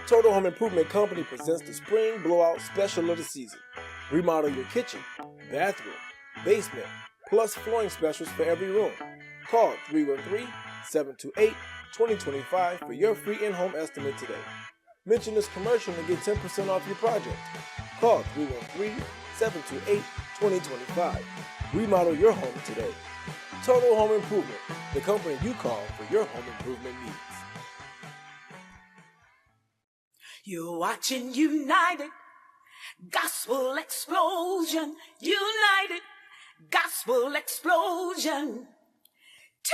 Total Home Improvement Company presents the Spring Blowout Special of the season. Remodel your kitchen, bathroom, basement, plus flooring specials for every room. Call 313-728-2025 for your free in-home estimate today. Mention this commercial and get 10% off your project. Call 313-728-2025. Remodel your home today. Total Home Improvement, the company you call for your home improvement needs. You're watching United Gospel Explosion. United Gospel Explosion TV.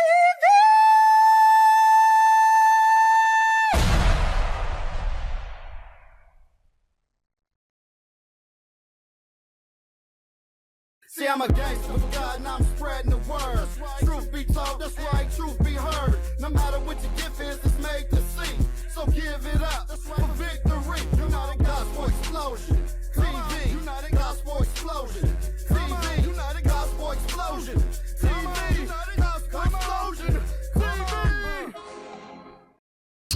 See, I'm a gangster with God and I'm spreading the word. Truth be told, that's right, truth be heard. No matter what your gift is, it's made to see. So give it up for victory. United Gospel Explosion TV. United Gospel Explosion TV. United Gospel Explosion TV. United Gospel Explosion TV.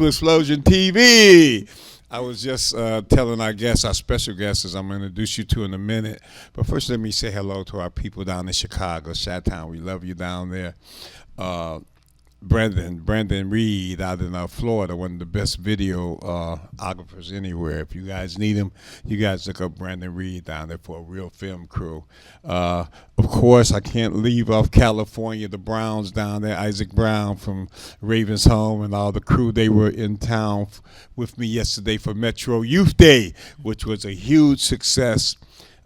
Explosion TV. I was just telling our guests, our special guests, as I'm going to introduce you to in a minute. But first, let me say hello to our people down in Chicago, Chi-Town. We love you down there. Brandon Reed out in Florida, one of the best videographers anywhere. If you guys need him, you guys look up Brandon Reed down there for a real film crew. Of course, I can't leave off California, the Browns down there, Isaac Brown from Ravens Home and all the crew. They were in town with me yesterday for Metro Youth Day, which was a huge success.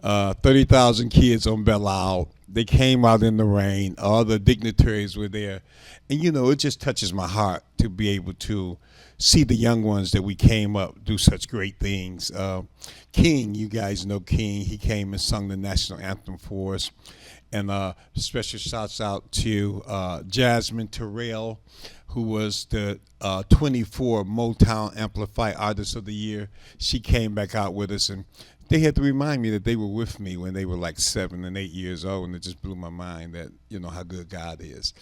30,000 kids on Belle Isle. They came out in the rain. All the dignitaries were there. And, you know, it just touches my heart to be able to see the young ones that we came up do such great things. King, you guys know King. He came and sung the national anthem for us. And special shouts out to Jasmine Terrell, who was the 24 Motown Amplify Artist of the Year. She came back out with us, and they had to remind me that they were with me when they were like 7 and 8 years old, and it just blew my mind that, you know, how good God is.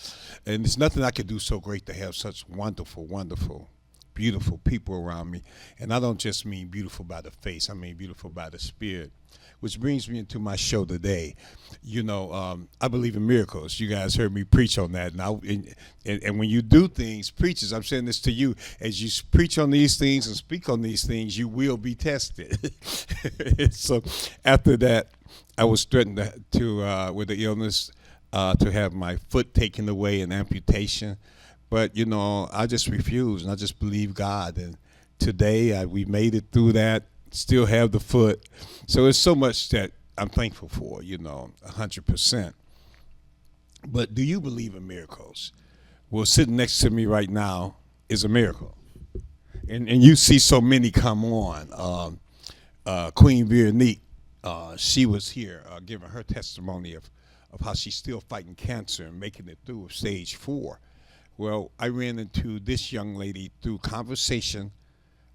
And there's nothing I could do so great to have such wonderful, wonderful, beautiful people around me. And I don't just mean beautiful by the face, I mean beautiful by the spirit. Which brings me into my show today. You know, I believe in miracles. You guys heard me preach on that. And when you do things, preachers, I'm saying this to you, as you preach on these things and speak on these things, you will be tested. So after that, I was threatened to with the illness, to have my foot taken away, an amputation. But, you know, I just refused, and I just believe God. And today, we made it through that. Still have the foot. So it's so much that I'm thankful for, you know, 100%. But do you believe in miracles? Well, sitting next to me right now is a miracle. And you see so many come on. Queen Veronique, she was here giving her testimony of how she's still fighting cancer and making it through stage 4. Well, I ran into this young lady through conversation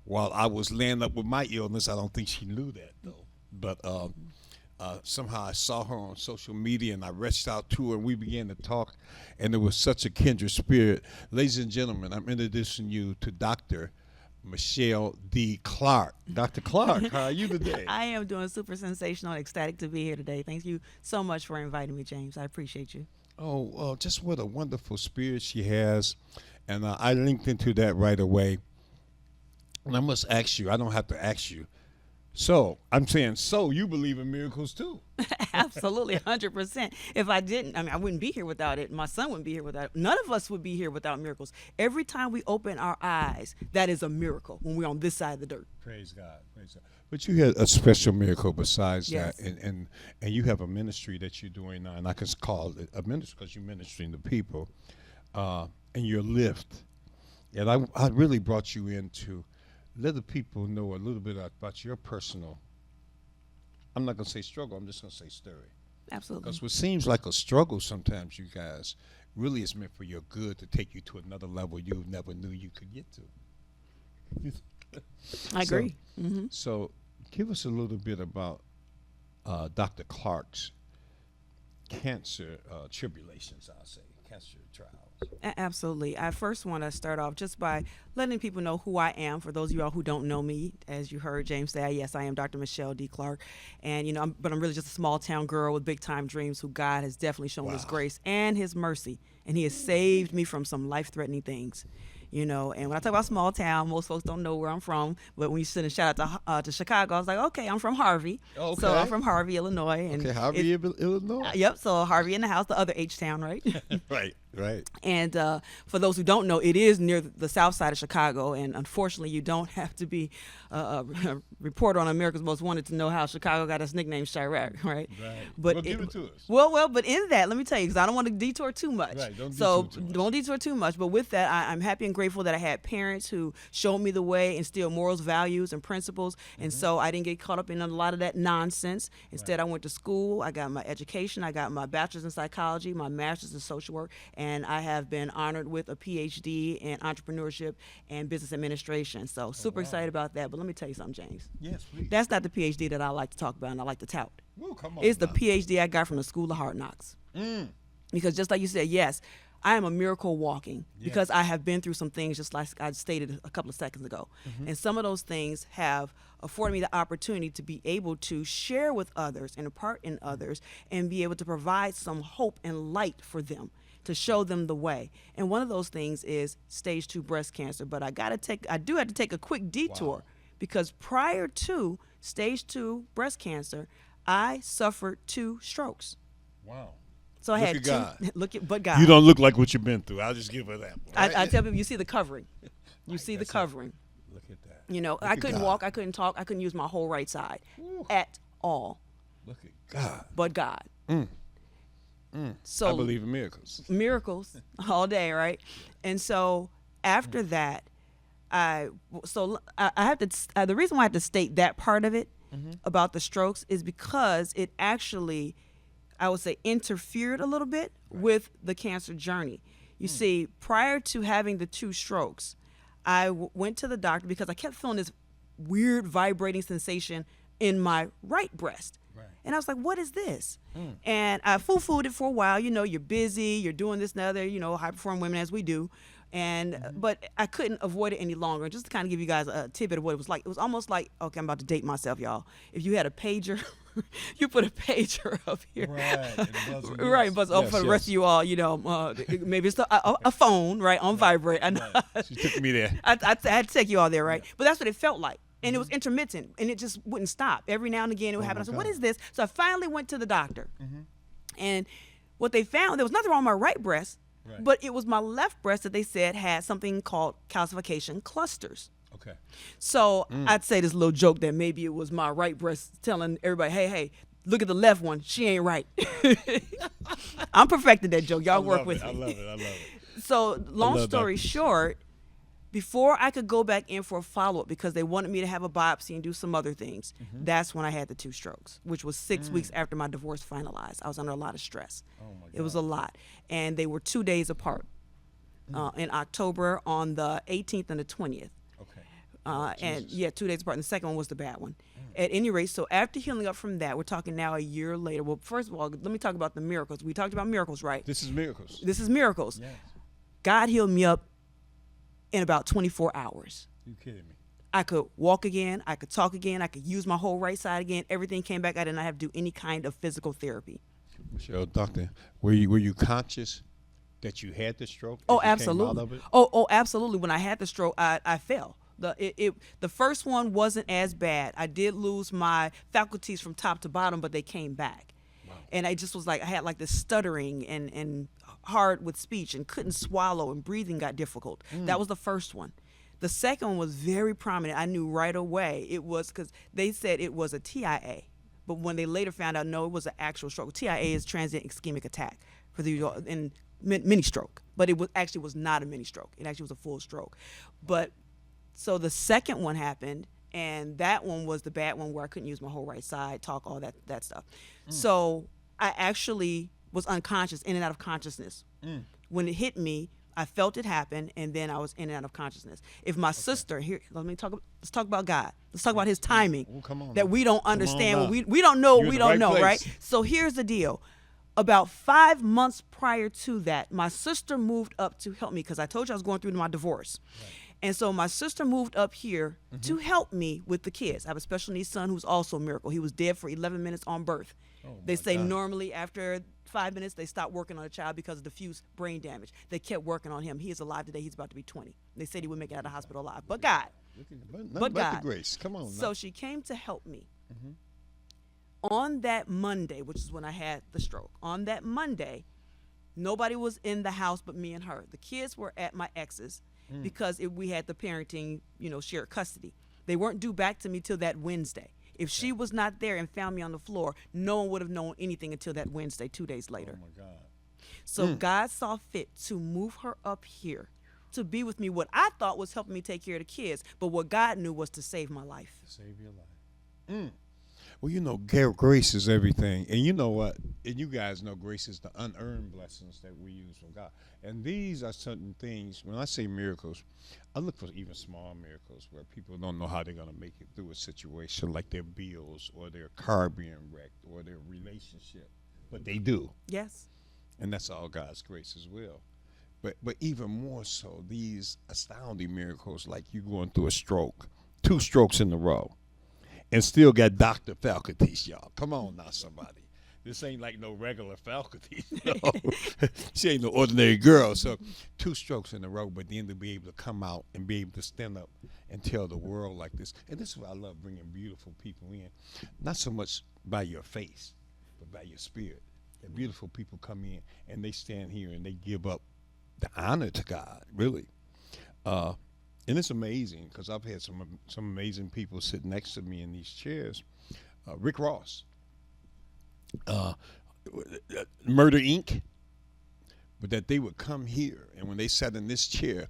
while I was laying up with my illness. I don't think she knew that, though. But somehow I saw her on social media, and I reached out to her, and we began to talk, and it was such a kindred spirit. Ladies and gentlemen, I'm introducing you to Dr. Michelle D. Clark. Dr. Clark, how are you today? I am doing super sensational, ecstatic to be here today. Thank you so much for inviting me, James. I appreciate you. Oh, just what a wonderful spirit she has. And I linked into that right away. And I must ask you, I don't have to ask you. So, I'm saying, so you believe in miracles too? Absolutely, 100%. If I didn't, I mean, I wouldn't be here without it. My son wouldn't be here without it. None of us would be here without miracles. Every time we open our eyes, that is a miracle when we're on this side of the dirt. Praise God. Praise God. But you had a special miracle besides Yes. that. And you have a ministry that you're doing now, and I can call it a ministry because you're ministering to people. And your lift. And I really brought you in to let the people know a little bit about your personal, I'm not going to say struggle, I'm just going to say story. Absolutely. Because what seems like a struggle sometimes, you guys, really is meant for your good, to take you to another level you never knew you could get to. I agree. So give us a little bit about Dr. Clark's cancer tribulations, I'll say, cancer trials. Absolutely. I first want to start off just by letting people know who I am. For those of y'all who don't know me, as you heard James say, yes, I am Dr. Michelle D. Clark, and but I'm really just a small town girl with big time dreams. Who God has definitely shown His grace and His mercy, and He has saved me from some life threatening things. And when I talk about small town, most folks don't know where I'm from. But when you send a shout out to Chicago, I was like, okay, I'm from Harvey. Okay. So I'm from Harvey, Illinois. And Harvey, Illinois. Yep. So Harvey in the house, the other H town, right? Right. And for those who don't know, it is near the south side of Chicago. And unfortunately, you don't have to be a reporter on America's Most Wanted to know how Chicago got its nickname Chirac, right? Right. But Well, give it to us. Well, but in that, let me tell you, because I don't want to detour too much. Right, don't so detour too much. don't detour too much. But with that, I'm happy and grateful that I had parents who showed me the way, instilled morals, values, and principles. And so I didn't get caught up in a lot of that nonsense. Instead, I went to school. I got my education. I got my bachelor's in psychology, my master's in social work, and I have been honored with a PhD in entrepreneurship and business administration. So super excited about that. But let me tell you something, James. Yes, please. That's not the PhD that I like to talk about and I like to tout. Ooh, come on. It's the now. PhD I got from the School of Hard Knocks. Because just like you said, yes, I am a miracle walking because I have been through some things just like I stated a couple of seconds ago. And some of those things have afforded me the opportunity to be able to share with others and impart in others and be able to provide some hope and light for them, to show them the way. And one of those things is stage 2 breast cancer. But I do have to take a quick detour because prior to stage 2 breast cancer, I suffered 2 strokes. Wow. So I had at 2. God. But God. You don't look like what you've been through. I'll just give her that. I tell people, you see the covering. You see the that's it. covering. Look at that. I at couldn't God. walk. I couldn't talk. I couldn't use my whole right side at all. Look at God. But God. So I believe in miracles. miracles all day, right? And so after that, I have to. The reason why I have to state that part of it about the strokes is because it actually, I would say, interfered a little bit with the cancer journey. You see, prior to having the 2 strokes, I went to the doctor because I kept feeling this weird vibrating sensation in my right breast. And I was like, what is this? And I foo-fooed it for a while. You're busy, you're doing this and other, high-performing women as we do. And but I couldn't avoid it any longer. Just to kind of give you guys a tidbit of what it was like. It was almost like, okay, I'm about to date myself, y'all. If you had a pager, you put a pager up here. Right, but for the rest of you all, maybe it's a phone, right, on vibrate. I know. She took me there. I had to take you all there, right? But that's what it felt like. And it was intermittent, and it just wouldn't stop. Every now and again, it would happen. I said, what is this? So I finally went to the doctor. And what they found, there was nothing wrong with my right breast, but it was my left breast that they said had something called calcification clusters. Okay. So I'd say this little joke that maybe it was my right breast telling everybody, hey, look at the left one. She ain't right. I'm perfecting that joke. Y'all work with me. I love it. So long love story Dr. short, before I could go back in for a follow-up because they wanted me to have a biopsy and do some other things, that's when I had the 2 strokes, which was 6 weeks after my divorce finalized. I was under a lot of stress. Oh my God. It was a lot. And they were 2 days apart in October on the 18th and the 20th. Okay. And 2 days apart. And the second one was the bad one. At any rate, so after healing up from that, we're talking now a year later. Well, first of all, let me talk about the miracles. We talked about miracles, right? This is miracles. This is miracles. Yes. God healed me up in about 24 hours. You kidding me? I could walk again. I could talk again. I could use my whole right side again. Everything came back. I did not have to do any kind of physical therapy. Michelle, doctor, were you conscious that you had the stroke? Oh, as you came absolutely. out of it? Oh, absolutely. When I had the stroke, I fell. The first one wasn't as bad. I did lose my faculties from top to bottom, but they came back. Wow. And I just was like, I had like this stuttering and hard with speech and couldn't swallow and breathing got difficult. That was the first one. The second one was very prominent. I knew right away it was because they said it was a TIA. But when they later found out, no, it was an actual stroke. TIA is transient ischemic attack for the mini stroke. But it was not a mini stroke. It actually was a full stroke. But so the second one happened, and that one was the bad one where I couldn't use my whole right side, talk, all that stuff. So I actually was unconscious, in and out of consciousness. When it hit me, I felt it happen, and then I was in and out of consciousness. If my sister here, let's talk about God. Let's talk about His timing Oh, come on that now. we don't Come on understand. now. We don't know. You're in We the don't right know, place. right? So here's the deal. About 5 months prior to that, my sister moved up to help me because I told you I was going through my divorce. Right. And so my sister moved up here to help me with the kids. I have a special needs son who's also a miracle. He was dead for 11 minutes on birth. They say normally after 5 minutes they stop working on a child because of diffuse brain damage. They kept working on him. He is alive today. He's about to be 20. They said he would make it out of the hospital alive. But God. But God. Grace. Come on now. So she came to help me. On that Monday, which is when I had the stroke, on that Monday, nobody was in the house but me and her. The kids were at my ex's because we had the parenting, shared custody. They weren't due back to me till that Wednesday. If she was not there and found me on the floor, no one would have known anything until that Wednesday, 2 days later. Oh, my God. So God saw fit to move her up here to be with me, what I thought was helping me take care of the kids, but what God knew was to save my life. To save your life. Well, grace is everything. And you know what? And you guys know grace is the unearned blessings that we use from God. And these are certain things, when I say miracles, I look for even small miracles where people don't know how they're going to make it through a situation like their bills or their car being wrecked or their relationship. But they do. Yes. And that's all God's grace as well. But even more so, these astounding miracles like you going through a stroke, 2 strokes in a row. And still got Dr. Faculties, y'all. Come on now, somebody. This ain't like no regular faculty. No. She ain't no ordinary girl. So 2 strokes in a row, but then to be able to come out and be able to stand up and tell the world like this. And this is why I love bringing beautiful people in. Not so much by your face, but by your spirit. And beautiful people come in and they stand here and they give up the honor to God, really. And it's amazing because I've had some amazing people sit next to me in these chairs. Rick Ross, Murder Inc., but that they would come here and when they sat in this chair,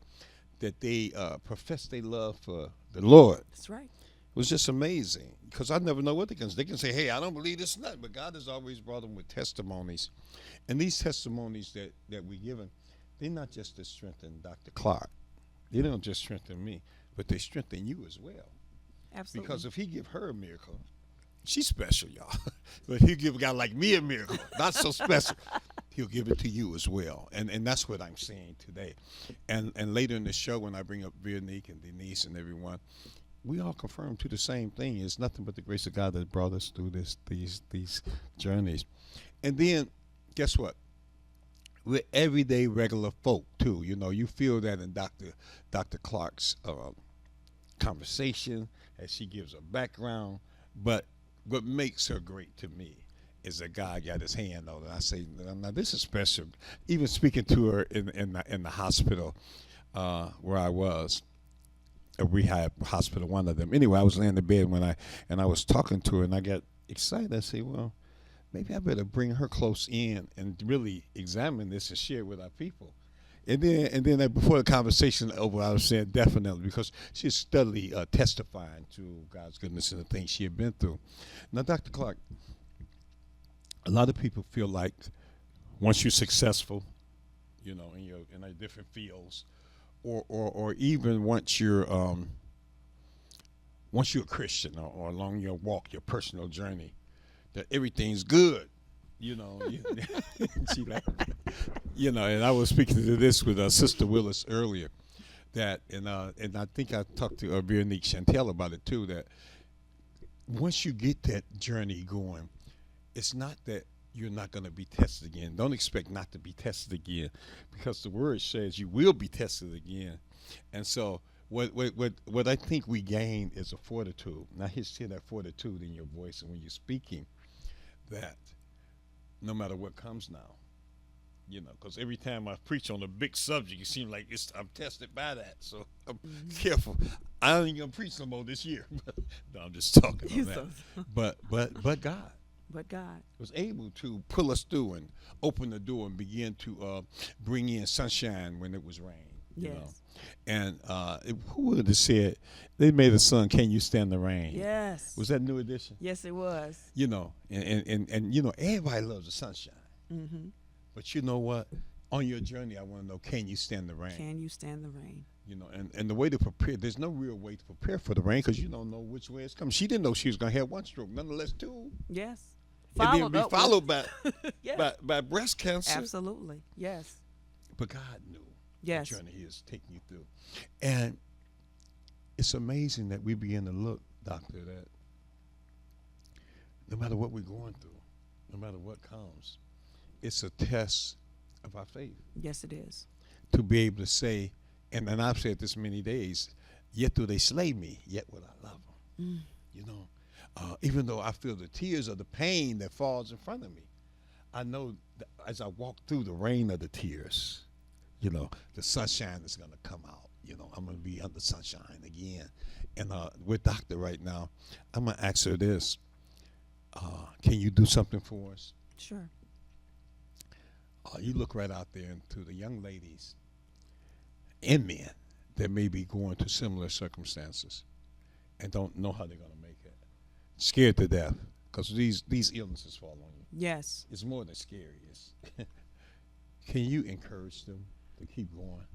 that they professed their love for the Lord. That's right. It was just amazing because I never know what they can say. They can say, hey, I don't believe this, nothing, but God has always brought them with testimonies. And these testimonies that we're given, they're not just to strengthen Dr. Clark. They don't just strengthen me, but they strengthen you as well. Absolutely. Because if he give her a miracle, she's special, y'all. But he'll give a guy like me a miracle, not so special. He'll give it to you as well. And that's what I'm saying today. And later in the show when I bring up Veronique and Denise and everyone, we all confirm to the same thing. It's nothing but the grace of God that brought us through these journeys. And then, guess what? We're everyday regular folk too. You feel that in Dr. Clark's conversation as she gives a background. But what makes her great to me is that God got his hand on it. I say, now this is special. Even speaking to her in the hospital where I was, a rehab hospital, one of them. Anyway, I was laying in bed and I was talking to her and I got excited. I said, well, maybe I better bring her close in and really examine this and share it with our people. And then before the conversation over, I was saying definitely because she's steadily testifying to God's goodness and the things she had been through. Now, Dr. Clark, a lot of people feel like once you're successful, in our different fields, or even once you're a Christian or along your walk, your personal journey, that everything's good, she like, and I was speaking to this with Sister Willis earlier, that and I think I talked to Veronique Chantel about it too. That once you get that journey going, it's not that you're not going to be tested again. Don't expect not to be tested again, because the word says you will be tested again, and so. What I think we gain is a fortitude. Now, hear that fortitude in your voice and when you're speaking, that no matter what comes now, because every time I preach on a big subject, it seems like I'm tested by that. So I'm careful. I ain't gonna preach no more this year. No, I'm just talking on that. But God. But God was able to pull us through and open the door and begin to bring in sunshine when it was rain. Yes. And who would have said they made a song, "Can You Stand the Rain"? Yes. Was that New Edition? Yes, it was. And everybody loves the sunshine. Mm-hmm. But you know what? On your journey, I want to know, can you stand the rain? Can you stand the rain? And the way to prepare, there's no real way to prepare for the rain because you don't know which way it's coming. She didn't know she was going to have one stroke, nonetheless 2. Yes. and then Followed be up with- followed by, Yeah. by breast cancer. Absolutely. Yes. But God knew Yes. the journey He is taking you through. And it's amazing that we begin to look, doctor, that no matter what we're going through, no matter what comes, it's a test of our faith Yes, it is. to be able to say, and I've said this many days, yet do they slay me, yet will I love them. You know, even though I feel the tears of the pain that falls in front of me, I know that as I walk through the rain of the tears, you know, the sunshine is going to come out. You know, I'm going to be under sunshine again. And with Doctor right now, I'm going to ask her this. Can you do something for us? Sure. You look right out there into the young ladies and men that may be going through similar circumstances and don't know how they're going to make it. Scared to death because these illnesses fall on you. Yes. It's more than scary. Can you encourage them to keep going?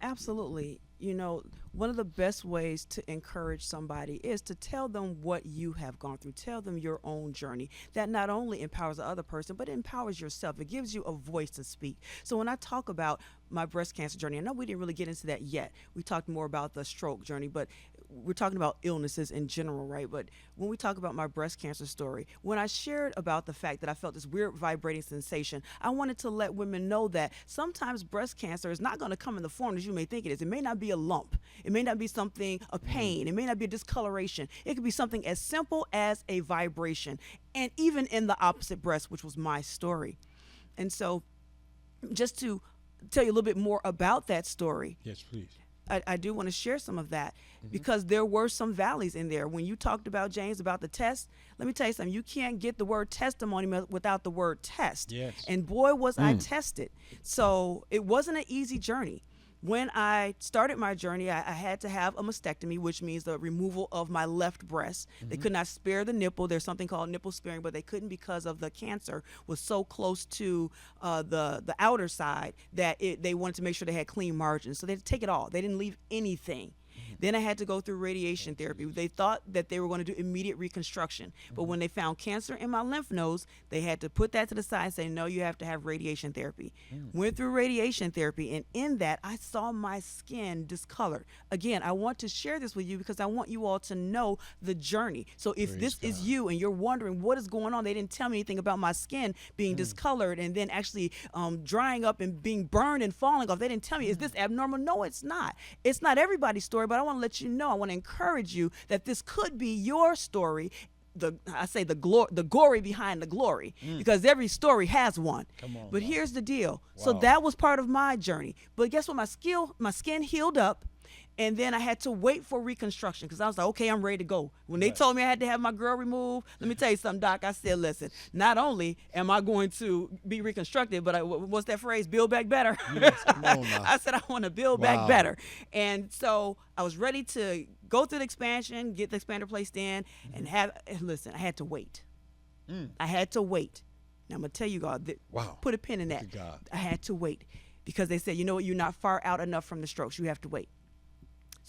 Absolutely. You know, one of the best ways to encourage somebody is to tell them what you have gone through. Tell them your own journey. That not only empowers the other person, but it empowers yourself. It gives you a voice to speak. So when I talk about my breast cancer journey, I know we didn't really get into that yet. We talked more about the stroke journey, but we're talking about illnesses in general, right? But when we talk about my breast cancer story, when I shared about the fact that I felt this weird vibrating sensation, I wanted to let women know that sometimes breast cancer is not going to come in the form as you may think it is. It may not be a lump. It may not be something, a pain. It may not be a discoloration. It could be something as simple as a vibration. And even in the opposite breast, which was my story. And so just to tell you a little bit more about that story, Yes, please. I do want to share some of that because there were some valleys in there. When you talked about, James, about the test, let me tell you something. You can't get the word testimony without the word test. Yes. And boy, was I tested. So it wasn't an easy journey. When I started my journey, I had to have a mastectomy, which means the removal of my left breast. They could not spare the nipple. There's something called nipple sparing, but they couldn't because of the cancer was so close to the outer side that they wanted to make sure they had clean margins. So they had to take it all. They didn't leave anything. Then I had to go through radiation therapy. They thought that they were going to do immediate reconstruction. But when they found cancer in my lymph nodes, they had to put that to the side and say, no, you have to have radiation therapy. Went through radiation therapy, and in that, I saw my skin discolored. Again, I want to share this with you because I want you all to know the journey. So if this is you and you're wondering what is going on, they didn't tell me anything about my skin being discolored and then actually drying up and being burned and falling off. They didn't tell me, is this abnormal? No, it's not. It's not everybody's story, but I want to let you know, I want to encourage you that this could be your story. The gory behind the glory, because every story has one. Come on, but now. here's the deal. So Wow. that was part of my journey. But guess what? My skin healed up. And then I had to wait for reconstruction because I was like, okay, I'm ready to go. When they told me I had to have my girl removed, let me tell you something, Doc. I said, listen, not only am I going to be reconstructed, but what's that phrase? Build back better. Yes, come on now. I said, I want to build Wow. back better. And so I was ready to go through the expansion, get the expander placed in, and listen, I had to wait. I had to wait. Now I'm going to tell you, God, Wow. put a pin in Look that. at God. I had to wait because they said, you know what, you're not far out enough from the strokes. You have to wait.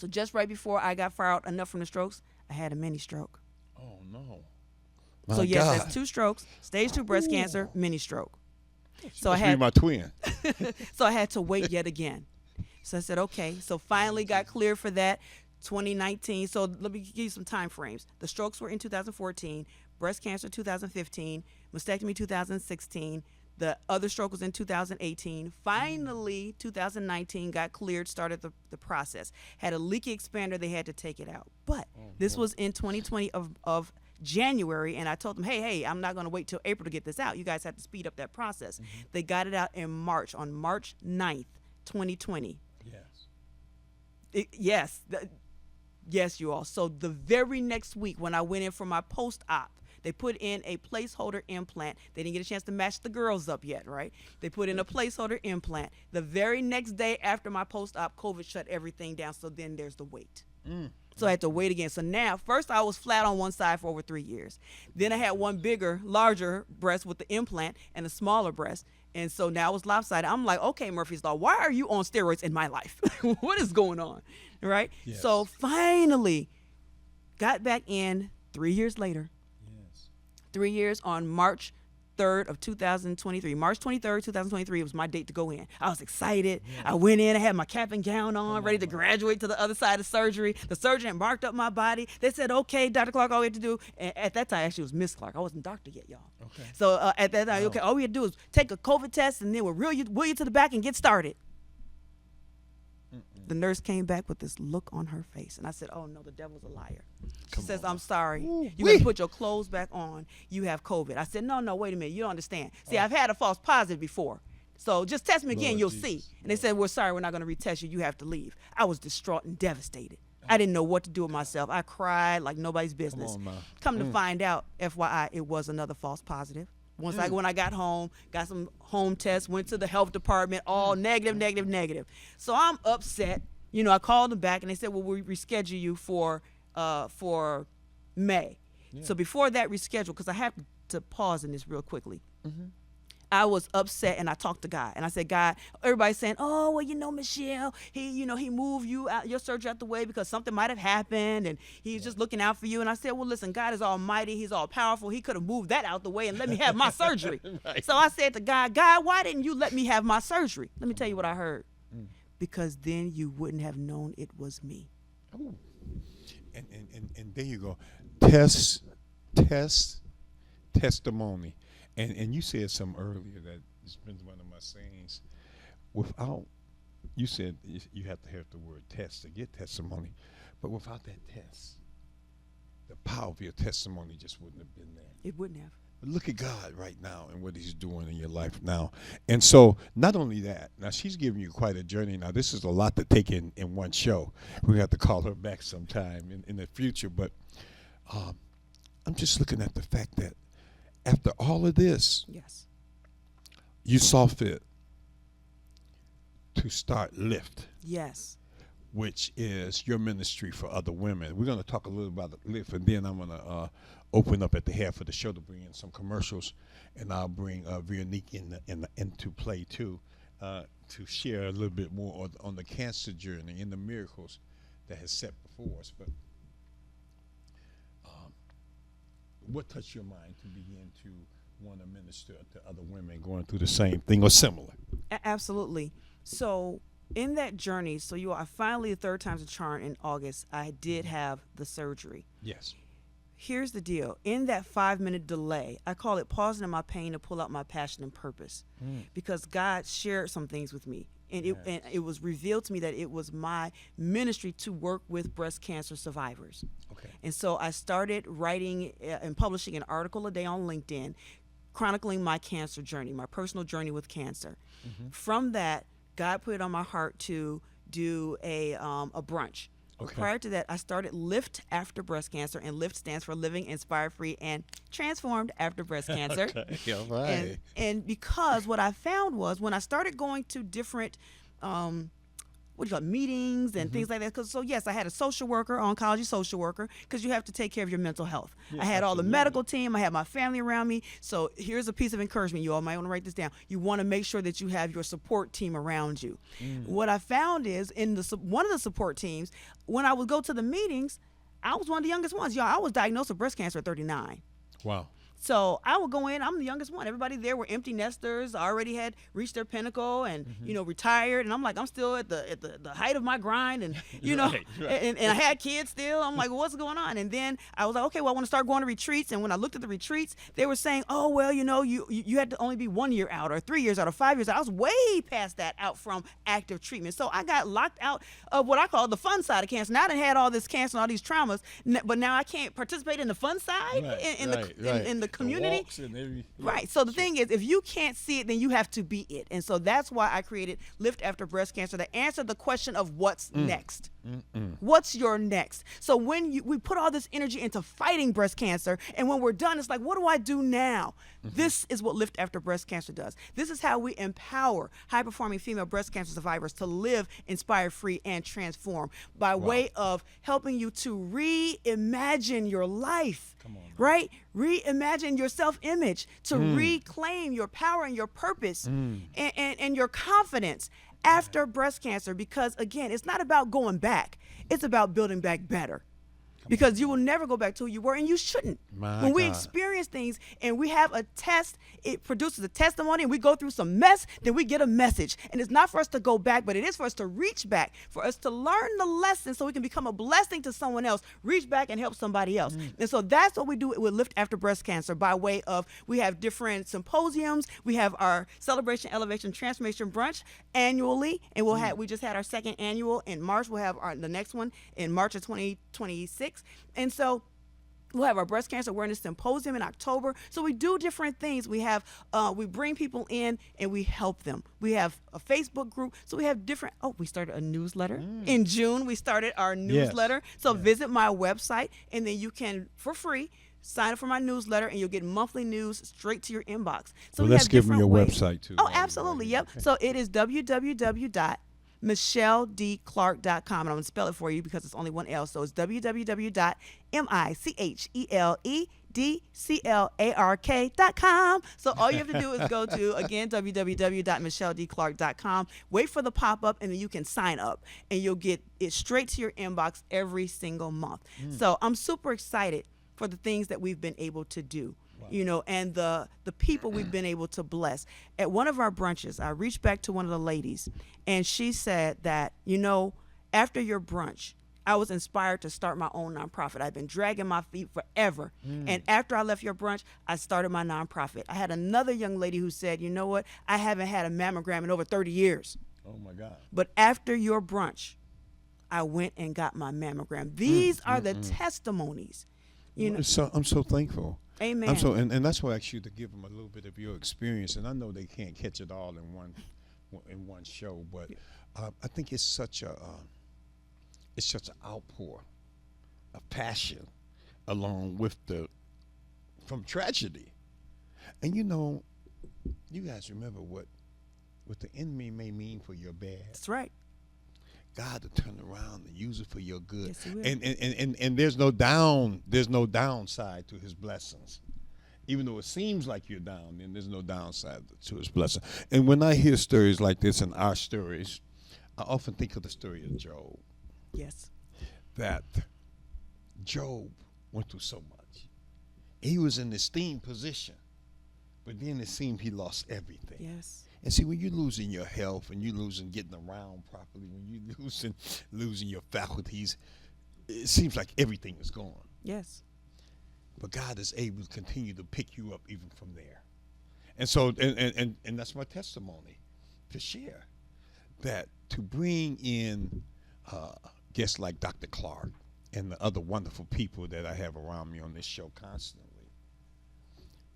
So just right before I got far out enough from the strokes, I had a mini stroke. Oh, no. So My yes, God. that's 2 strokes, stage 2 breast cancer, mini stroke. So Must be my twin. I had to wait yet again. So I said, okay. So finally got cleared for that, 2019. So let me give you some time frames. The strokes were in 2014, breast cancer 2015, mastectomy 2016. The other stroke was in 2018. Finally, 2019 got cleared, started the process. Had a leaky expander, they had to take it out. But this was in 2020 of January, and I told them, hey, I'm not going to wait till April to get this out. You guys have to speed up that process. They got it out in March, on March 9th, 2020. Yes. Yes, you all. So the very next week when I went in for my post-op, they put in a placeholder implant. They didn't get a chance to match the girls up yet, right? They put in a placeholder implant. The very next day after my post-op, COVID shut everything down. So then there's the wait. So I had to wait again. So now, first I was flat on one side for over 3 years. Then I had one bigger, larger breast with the implant and a smaller breast. And so now I was lopsided. I'm like, okay, Murphy's Law, why are you on steroids in my life? What is going on? Right? Yes. So finally got back in 3 years later. Yes. 3 years on March 3rd of 2023. March 23rd, 2023 was my date to go in. I was excited. I went in, I had my cap and gown on, ready to graduate to the other side of surgery. The surgeon had marked up my body. They said, okay, Dr. Clark, all we had to do, and at that time, actually, it was Miss Clark. I wasn't doctor yet, y'all. Okay. So at that time, okay, all we had to do is take a COVID test, and then we'll wheel you to the back and get started. The nurse came back with this look on her face, and I said, oh, no, the devil's a liar. She says, I'm sorry. You got to put your clothes back on. You have COVID. I said, no, wait a minute. You don't understand. See, I've had a false positive before. So just test me again. Lord You'll Jesus. see. And they said, we're sorry. We're not going to retest you. You have to leave. I was distraught and devastated. I didn't know what to do with myself. I cried like nobody's business. on now. Come to find out, FYI, it was another false positive. When I got home, got some home tests, went to the health department, all negative. So I'm upset. You know, I called them back and they said, well, we reschedule you for May. So before that reschedule, because I have to pause in this real quickly. I was upset and I talked to God and I said, God, everybody's saying, oh, well, you know, Michelle, he moved you out, your surgery out the way because something might have happened and he's just looking out for you. And I said, well, listen, God is almighty. He's all powerful. He could have moved that out the way and let me have my surgery. So I said to God, why didn't you let me have my surgery? Let me tell you what I heard. Because then you wouldn't have known it was me. Ooh. And there you go. Testimony. And you said something earlier that has been one of my sayings. Without, you said you have to have the word test to get testimony, but without that test, the power of your testimony just wouldn't have been there. It wouldn't have. But look at God right now and what he's doing in your life now. And so not only that, now she's giving you quite a journey. Now this is a lot to take in one show. We have to call her back sometime in the future. But I'm just looking at the fact that after all of this, Yes. you saw fit to start Lift, Yes. which is your ministry for other women. We're going to talk a little about Lift, and then I'm going to open up at the half of the show to bring in some commercials, and I'll bring Veronique into play too, to share a little bit more on the cancer journey and the miracles that has set before us. But what touched your mind to begin to want to minister to other women going through the same thing or similar? Absolutely. So in that journey, I finally, the third time's a charm in August, I did have the surgery. Yes. Here's the deal. In that 5-minute delay, I call it pausing in my pain to pull out my passion and purpose, because God shared some things with me. And it was revealed to me that it was my ministry to work with breast cancer survivors. Okay. And so I started writing and publishing an article a day on LinkedIn, chronicling my cancer journey, my personal journey with cancer. From that, God put it on my heart to do a brunch. Okay. Prior to that, I started Lift After Breast Cancer, and Lift stands for Living Inspired Free and Transformed After Breast Cancer. Okay, all right. And because what I found was when I started going to different meetings and things like that. So yes, I had a social worker, oncology social worker, because you have to take care of your mental health. I had all the medical team. I had my family around me. So here's a piece of encouragement. You all might want to write this down. You want to make sure that you have your support team around you. What I found is in one of the support teams, when I would go to the meetings, I was one of the youngest ones. Y'all, I was diagnosed with breast cancer at 39. Wow. So I would go in. I'm the youngest one. Everybody there were empty nesters. already had reached their pinnacle and retired. And I'm like, I'm still at the height of my grind, and Right. And I had kids still. I'm like, well, what's going on? And then I was like, okay, well, I want to start going to retreats. And when I looked at the retreats, they were saying, oh, well, you had to only be 1 year out, or 3 years out, or 5 years out. I was way past that out from active treatment. So I got locked out of what I call the fun side of cancer. Now I done had all this cancer and all these traumas, but now I can't participate in the fun side in the community. walks and every, Right. So the thing is, if you can't see it, then you have to be it. And so that's why I created Lift After Breast Cancer to answer the question of what's next. What's your next? So when we put all this energy into fighting breast cancer, and when we're done, it's like, what do I do now? This is what Lift After Breast Cancer does. This is how we empower high-performing female breast cancer survivors to live inspired, free, and transform by way of helping you to reimagine your life. Right? Reimagine your self-image, to reclaim your power and your purpose and your confidence after breast cancer. Because again, it's not about going back. It's about building back better. because you will never go back to who you were, and you shouldn't. My when we God. experience things and we have a test, it produces a testimony, and we go through some mess, then we get a message. And it's not for us to go back, but it is for us to reach back, for us to learn the lesson so we can become a blessing to someone else, reach back and help somebody else. And so that's what we do with Lift After Breast Cancer, by way of, we have different symposiums, we have our Celebration, Elevation, Transformation Brunch annually, and we just had our second annual in March. We'll have the next one in March of 2026. And so we'll have our breast cancer awareness symposium in October. So we do different things. We have, we bring people in and we help them. We have a Facebook group. So we have different, we started a newsletter. In June, we started our newsletter. So visit my website, and then you can, for free, sign up for my newsletter, and you'll get monthly news straight to your inbox. So Well, we let's have give them different your ways. website, too. Oh, absolutely. Yep. So it is www.michelledclark.com. And I'm going to spell it for you because it's only one L. So it's www.michelledclark.com. So all you have to do is go to, again, www.michelledclark.com. Wait for the pop-up, and then you can sign up, and you'll get it straight to your inbox every single month. So I'm super excited for the things that we've been able to do. You know, and the people we've been able to bless. At one of our brunches, I reached back to one of the ladies, and she said that, after your brunch, I was inspired to start my own nonprofit. I've been dragging my feet forever. And after I left your brunch, I started my nonprofit. I had another young lady who said, you know what, I haven't had a mammogram in over 30 years. Oh, my God. But after your brunch, I went and got my mammogram. These are the testimonies. So I'm so thankful. Amen. And that's why I asked you to give them a little bit of your experience. And I know they can't catch it all in one show, but I think it's such an outpour of passion, along with from tragedy. And you guys remember what the enemy may mean for your bad. That's right. God to turn around and use it for your good. Yes, he will. And there's no downside to his blessings. Even though it seems like you're down, then there's no downside to his blessing. And when I hear stories like this in our stories, I often think of the story of Job. Yes. That Job went through so much. He was in an esteemed position, but then it seemed he lost everything. Yes. And see, when you're losing your health and you're losing getting around properly, when you're losing your faculties, it seems like everything is gone. Yes. But God is able to continue to pick you up even from there. And so, and that's my testimony to share, that to bring in guests like Dr. Clark and the other wonderful people that I have around me on this show constantly,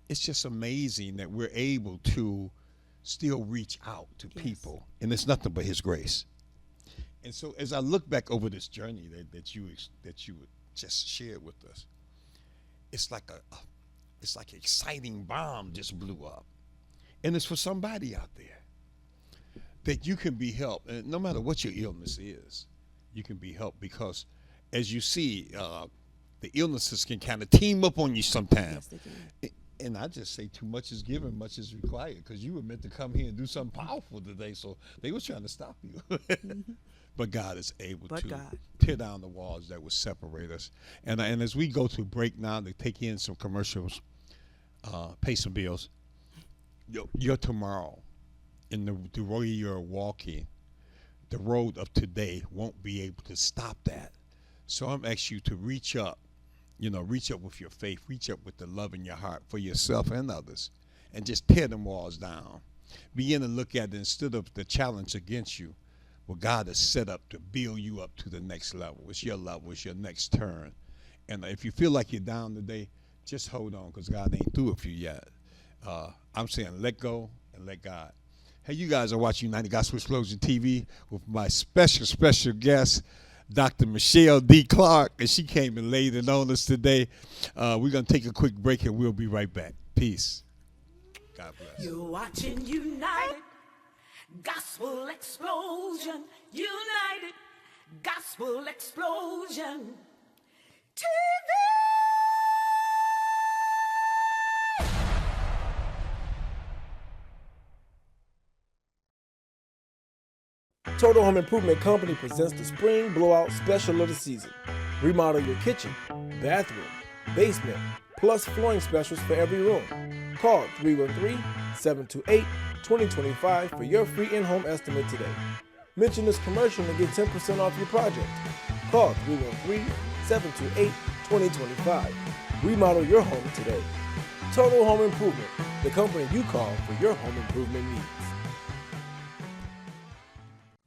it's just amazing that we're able to still reach out to people, and it's nothing but his grace. And so as I look back over this journey that you just shared with us, it's like an exciting bomb just blew up. And it's for somebody out there that you can be helped. And no matter what your illness is, you can be helped, because as you see, the illnesses can kind of team up on you sometimes. Yes, they can. And I just say too much is given, much is required, because you were meant to come here and do something powerful today, so they were trying to stop you. But God is able to tear down the walls that would separate us. And as we go to break now to take in some commercials, pay some bills, your tomorrow and the road you're walking, the road of today won't be able to stop that. So I'm asking you to reach up. Reach up with your faith, reach up with the love in your heart for yourself and others, and just tear them walls down. Begin to look at it instead of the challenge against you, what God has set up to build you up to the next level. It's your level, it's your next turn. And if you feel like you're down today, just hold on, because God ain't through with you yet. I'm saying let go and let God. Hey, you guys are watching United Gospel Explosion TV with my special guest, Dr. Michelle D. Clark, and she came and laid it on us today. We're going to take a quick break, and we'll be right back. Peace. God bless. You're watching United Gospel Explosion. United Gospel Explosion TV. Total Home Improvement Company presents the Spring Blowout Special of the Season. Remodel your kitchen, bathroom, basement, plus flooring specials for every room. Call 313-728-2025 for your free in-home estimate today. Mention this commercial and get 10% off your project. Call 313-728-2025. Remodel your home today. Total Home Improvement, the company you call for your home improvement needs.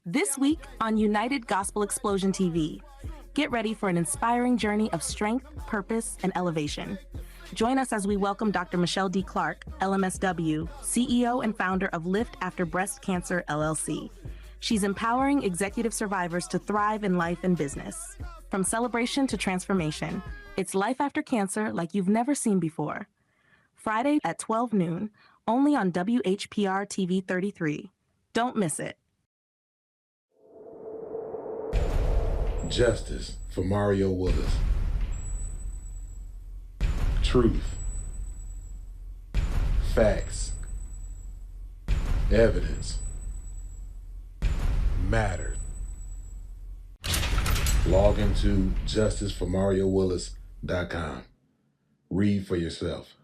This week on United Gospel Explosion TV, get ready for an inspiring journey of strength, purpose, and elevation. Join us as we welcome Dr. Michelle D. Clark, LMSW, CEO and founder of Lift After Breast Cancer, LLC. She's empowering executive survivors to thrive in life and business. From celebration to transformation, it's life after cancer like you've never seen before. Friday at 12 noon, only on WHPR TV 33. Don't miss it. Justice for Mario Willis. Truth. Facts. Evidence. Mattered. Log into justiceformariowillis.com. Read for yourself.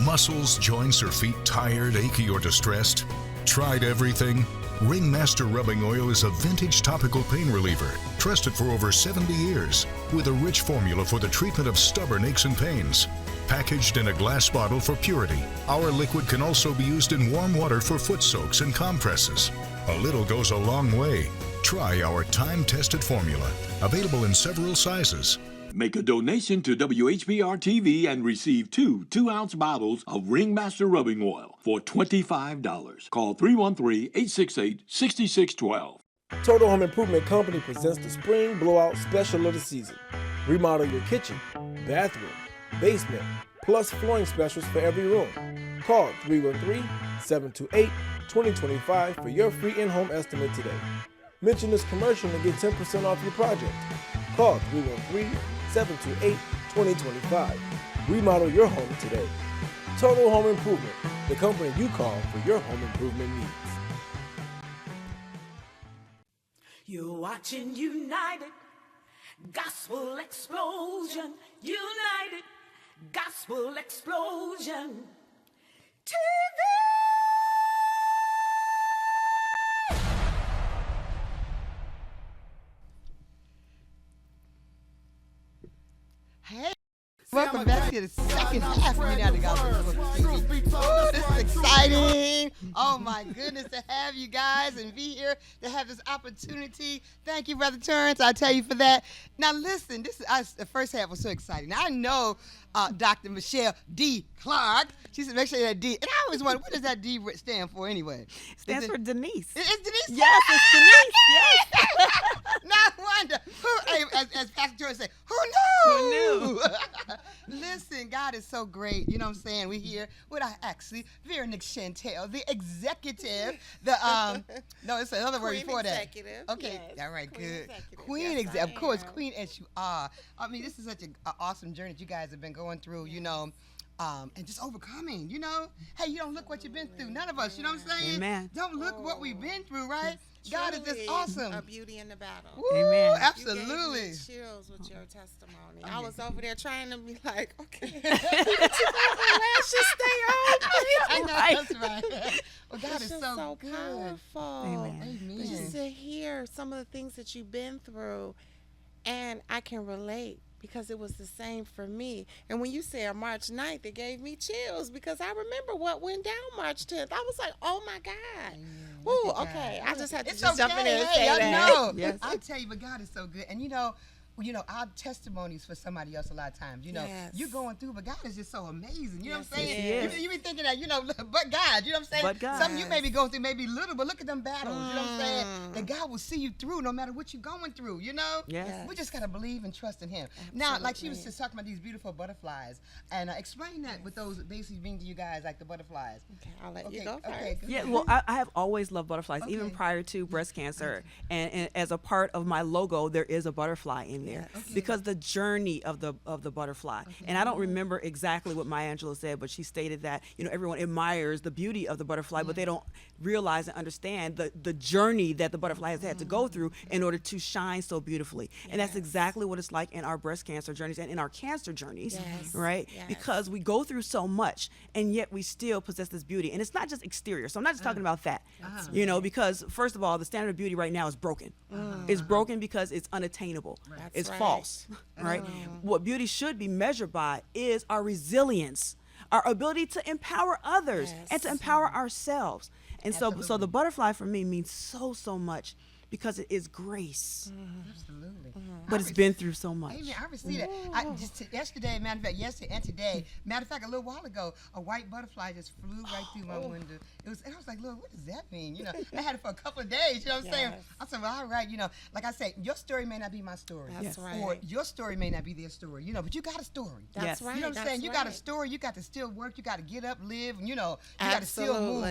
Muscles, joints, or feet tired, achy, or distressed? Tried everything? Ringmaster Rubbing Oil is a vintage topical pain reliever, trusted for over 70 years, with a rich formula for the treatment of stubborn aches and pains. Packaged in a glass bottle for purity, our liquid can also be used in warm water for foot soaks and compresses. A little goes a long way. Try our time-tested formula, available in several sizes. Make a donation to WHPR TV and receive 2 2-ounce bottles of Ringmaster Rubbing Oil for $25. Call 313-868-6612. Total Home Improvement Company presents the Spring Blowout Special of the season. Remodel your kitchen, bathroom, basement, plus flooring specials for every room. Call 313-728-2025 for your free in-home estimate today. Mention this commercial and get 10% off your project. Call 313-728-2025. Remodel your home today. Total Home Improvement, the company you call for your home improvement needs. You're watching United Gospel Explosion. United Gospel Explosion TV. Hey, welcome back to the second half of United Gospel TV. Ooh, this is exciting. Oh my goodness, to have you guys and be here, to have this opportunity. Thank you, Brother Terrence. I tell you for that. Now listen, the first half was so exciting. Now, I know Dr. Michelle D. Clark. She said, make sure that D. And I always wonder, what does that D stand for anyway? It stands for Denise. It's Denise? Yes, it's Denise. Yes. No wonder. As Pastor George said, who knew? Listen, God is so great. You know what I'm saying? We're here with Veronique Chantel, the executive. No, it's another word before that. Executive. Okay, yes. all right, Queen good. Executive. Queen Yes, Executive, of course, am. Queen as you are. I mean, this is such an awesome journey that you guys have been going through, you know. And just overcoming, you know. Hey, you don't look what you've been through. None of us, you know what I'm saying? Amen. Don't look what we've been through, right? God is just Truly awesome. A beauty in the battle. Woo, Amen. absolutely. You gave me chills with your testimony. I was over there trying to be like, okay, lashes stay on. I know, that's right. Well, God It's is just so good. powerful. Amen. Just to hear some of the things that you've been through, and I can relate because it was the same for me. And when you said March 9th, it gave me chills because I remember what went down March 10th. I was like, oh my God. Ooh, okay. I just had to It's just jump in there and hey, say I that. know. Yes. I tell you, but God is so good. And you know, our testimonies for somebody else a lot of times. You know, Yes. you're going through, but God is just so amazing. You know what I'm Yes, saying? He is. You be thinking that, you know, but God, you know what I'm saying? But God. Something you may be going through may be little, but look at them battles. You know what I'm saying? That God will see you through no matter what you're going through, you know? Yes. We just got to believe and trust in Him. Now, like she was just talking about these beautiful butterflies. And explain that with those basically being to you guys, like the butterflies. Okay, I'll let you Okay, go first. okay, good. Yeah, well, I have always loved butterflies, even Okay. prior to breast cancer. And as a part of my logo, there is a butterfly in thing there because the journey of the butterfly. And I don't remember exactly what Maya Angelou said, but she stated that, everyone admires the beauty of the butterfly, but they don't realize and understand the journey that the butterfly has had to go through in order to shine so beautifully. And that's exactly what it's like in our breast cancer journeys and in our cancer journeys, right? Because we go through so much and yet we still possess this beauty. And it's not just exterior. So I'm not just talking about that, because first of all, the standard of beauty right now is broken. It's broken because it's unattainable. It's false, right? What beauty should be measured by is our resilience, our ability to empower others and to empower ourselves. And so the butterfly for me means so much because it is grace. Absolutely. But it's been through so much. Amen. I received it. Yesterday, matter of fact, yesterday and today, matter of fact, a little while ago, a white butterfly just flew right through my window. And I was like, Lord, what does that mean? I had it for a couple of days, you know what I'm saying? I said, well, all right, like I say, your story may not be my story. That's right. Or your story may not be their story, but you got a story. That's right. You know what I'm saying? You got a story, you got to still work, you got to get up, live, you got to still move.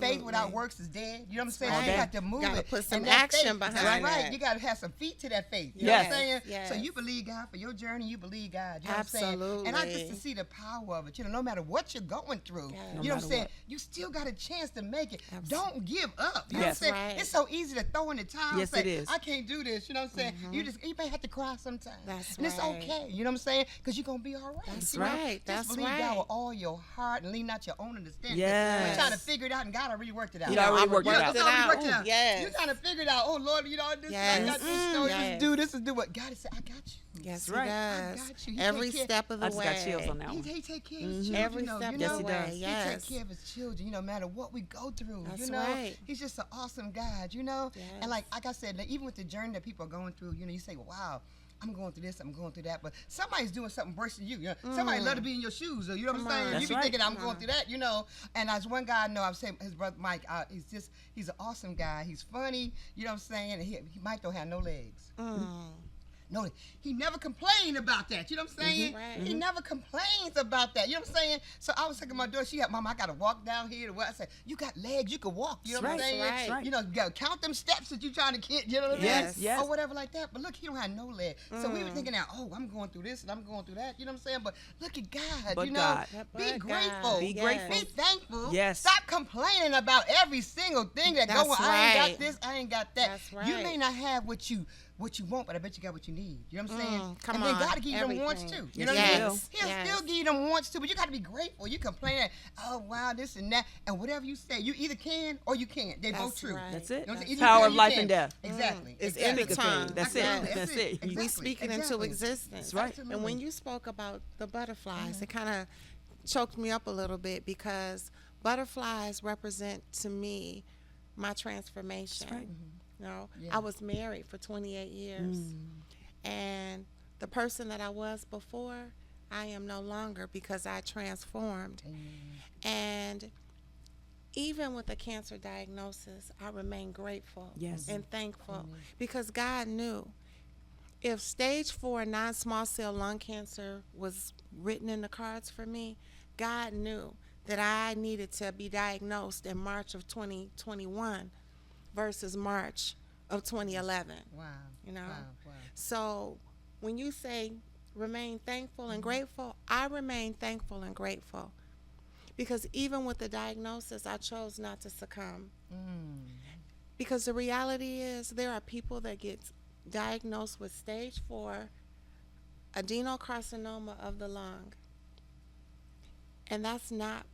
Faith without works is dead. You know what I'm saying? You got to move gotta it. put some And that action faith, behind that's it. right. You got to have some feet to that faith. You know what I'm saying? So you believe God for your journey, you believe God. You know what I'm saying? And I just to see the power of it. No matter what you're going through, you know what I'm saying? You still got a chance to make it. Don't give up. You know what I'm saying? It's so easy to throw in the towel and say, I can't do this. You know what I'm saying? You may have to cry sometimes. And it's okay. You know what I'm saying? Because you're going to be all right. That's right. Just believe God with all your heart and lean not your own understanding. We're trying to figure it out, and God already worked it out. He already worked it out. You're trying to figure it out. Oh, Lord, this I got this is do what God said. I got you. Yes, right. I got you. Every step of the way. I just got chills on that one. He take care of his children. Every step of the way. He take care of his children, no matter what we go through. That's right. He's just an awesome God, And like I said, even with the journey that people are going through, you say, well, wow, I'm going through this, I'm going through that, but somebody's doing something worse than you. Somebody love to be in your shoes, you know what I'm saying? That's You be right. thinking I'm going through that, And as one guy I know, I'm saying his brother Mike, he's an awesome guy. He's funny, you know what I'm saying? And he Mike don't have no legs. No, he never complained about that. You know what I'm saying? He never complains about that. You know what I'm saying? So I was taking my daughter. She had, Mama, I got to walk down here to what? I said, you got legs. You can walk. You know what I'm saying? Right. You got to count them steps that you trying to get. You know what I'm saying? Or whatever like that. But look, he don't have no legs. So we were thinking now, I'm going through this and I'm going through that. You know what I'm saying? But look at God. But God. But Be God. grateful. Be grateful. Be thankful. Yes. Stop complaining about every single thing that That's going. I ain't right. got this. I ain't got that. That's right. You may not have what you want, but I bet you got what you need. You know what I'm saying? Come and then on, God will give you them wants too. You know Yes, what He I will. mean? He'll still give you them wants too, but you got to be grateful. You complain, oh wow, this and that, and whatever you say, you either can or you can't. They both true. right. That's it. You know what I'm saying? Either Power you of can or life you and can't. death. Exactly. It's exactly. in the Pick a tongue. thing. That's Exactly. it. That's it. Exactly. We speak it into Exactly. existence. That's right. And when you spoke about the butterflies, it kind of choked me up a little bit because butterflies represent to me my transformation. That's right. Yeah. I was married for 28 years, and the person that I was before, I am no longer because I transformed. And even with a cancer diagnosis, I remain grateful and thankful because God knew if stage 4 non-small cell lung cancer was written in the cards for me, God knew that I needed to be diagnosed in March of 2021 versus March of 2011. Wow. Wow. Wow. So when you say remain thankful and grateful, I remain thankful and grateful because even with the diagnosis, I chose not to succumb. Because the reality is there are people that get diagnosed with stage 4 adenocarcinoma of the lung, and that's not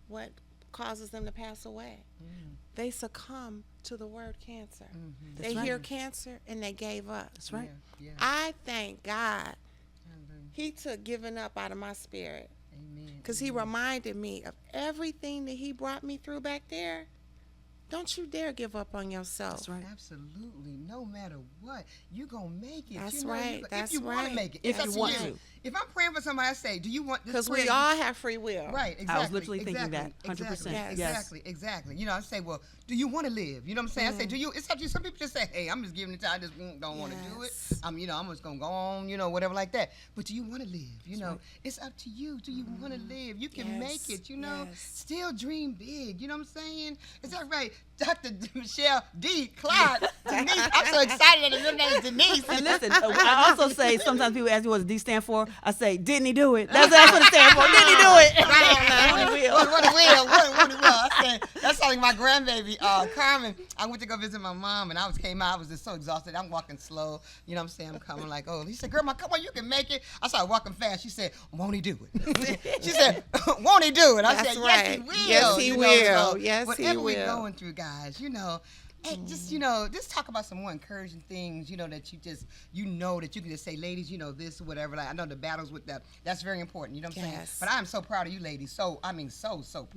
what causes them to pass away. They succumb to the word cancer. They hear cancer and they gave up. That's right. Yeah. I thank God He took giving up out of my spirit because He reminded me of everything that He brought me through back there. Don't you dare give up on yourself. That's right. Absolutely. No matter what, you're going to make it. That's you know, right. If you want to make it. If It's you up want you. to. If I'm praying for somebody, I say, do you want this Because prayer? we all have free will. Right, exactly. I was literally thinking that, 100%. Yes. Exactly. You know, I say, well, do you want to live? You know what I'm saying? I say, do you? It's up to you. Some people just say, hey, I'm just giving it to. I just don't want to do it. I'm just gonna go on. Whatever like that. But do you want to live? It's up to you. Do you want to live? You can make it. Still dream big. You know what I'm saying? Is that right? Dr. Michelle D. Clark, Denise. I'm so excited that your name is Denise. And listen, I also say sometimes people ask me what does D stand for. I say, didn't he do it? That's what it stands for. Didn't he do it? What he will. I said, that's like my grandbaby, Carmen. I went to go visit my mom, and I was just so exhausted. I'm walking slow. You know what I'm saying? I'm coming like, oh. He said, Grandma, come on, you can make it. I started walking fast. She said, won't he do it? She said, won't he do it? I said, yes, he will. Yes, he will. So yes, he will. Whatever we're going through, guys, and just talk about some more encouraging things, that that you can just say, ladies, this or whatever. Like, I know the battles with that. That's very important. You know what I'm saying? But I'm so proud of you ladies. So